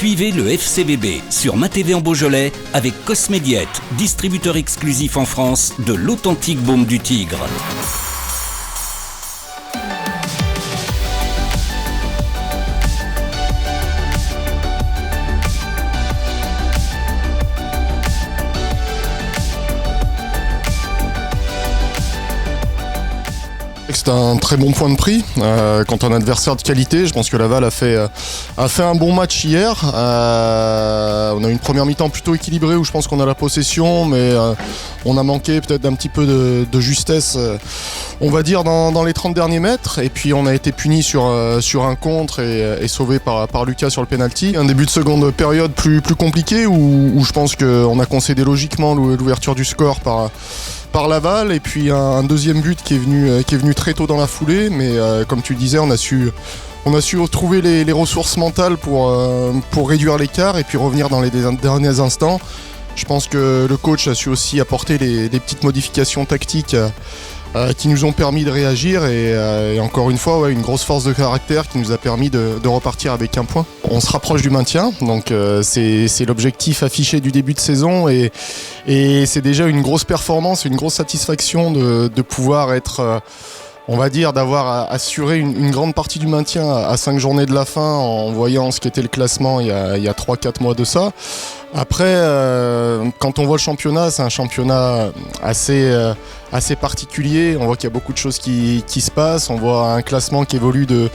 Suivez le FCBB sur MaTV en Beaujolais avec Cosmédiette, distributeur exclusif en France de l'authentique baume du Tigre. C'est un très bon point de prix contre un adversaire de qualité. Je pense que Laval a fait un bon match hier. On a eu une première mi-temps plutôt équilibrée où je pense qu'on a la possession, mais on a manqué peut-être d'un petit peu de justesse, on va dire, dans les 30 derniers mètres. Et puis on a été puni sur un contre et sauvé par Lucas sur le penalty. Un début de seconde période plus compliqué où je pense qu'on a concédé logiquement l'ouverture du score par Laval, et puis un deuxième but qui est venu très tôt dans la foulée, mais comme tu le disais, on a su retrouver les ressources mentales pour réduire l'écart et puis revenir dans les derniers instants. Je pense que le coach a su aussi apporter les petites modifications tactiques qui nous ont permis de réagir et encore une fois une grosse force de caractère qui nous a permis de repartir avec un point. On se rapproche du maintien, donc c'est l'objectif affiché du début de saison et c'est déjà une grosse performance, une grosse satisfaction de pouvoir être, on va dire, d'avoir assuré une grande partie du maintien à 5 journées de la fin en voyant ce qu'était le classement il y a 3-4 mois de ça. Après, quand on voit le championnat, c'est un championnat assez particulier. On voit qu'il y a beaucoup de choses qui se passent. On voit un classement qui évolue de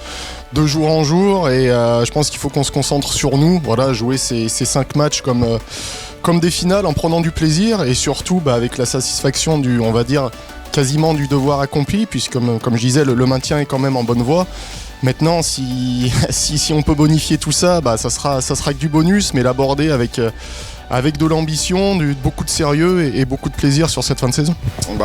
jour en jour. Et je pense qu'il faut qu'on se concentre sur nous. Voilà, jouer ces 5 matchs comme des finales en prenant du plaisir. Et surtout avec la satisfaction on va dire, quasiment du devoir accompli. Puisque comme je disais, le maintien est quand même en bonne voie. Maintenant, si on peut bonifier tout ça, ça sera que du bonus, mais l'aborder avec de l'ambition, beaucoup de sérieux et beaucoup de plaisir sur cette fin de saison.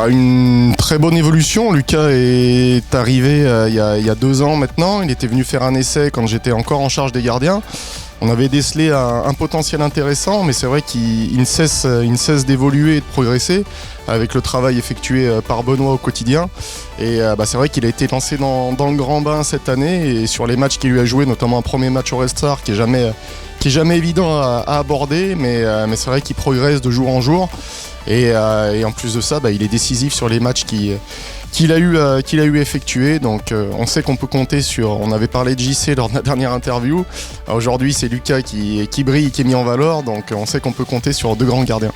Une très bonne évolution. Lucas est arrivé il y a 2 ans maintenant. Il était venu faire un essai quand j'étais encore en charge des gardiens. On avait décelé un potentiel intéressant, mais c'est vrai qu'il ne cesse d'évoluer et de progresser avec le travail effectué par Benoît au quotidien. Et c'est vrai qu'il a été lancé dans le grand bain cette année et sur les matchs qu'il lui a joué, notamment un premier match au Red Star qui est jamais évident à aborder, mais c'est vrai qu'il progresse de jour en jour. Et en plus de ça, il est décisif sur les matchs qu'il a eu effectué. Donc on sait qu'on peut compter sur. On avait parlé de JC lors de la dernière interview. Aujourd'hui, c'est Lucas qui brille, qui est mis en valeur. Donc on sait qu'on peut compter sur 2 grands gardiens.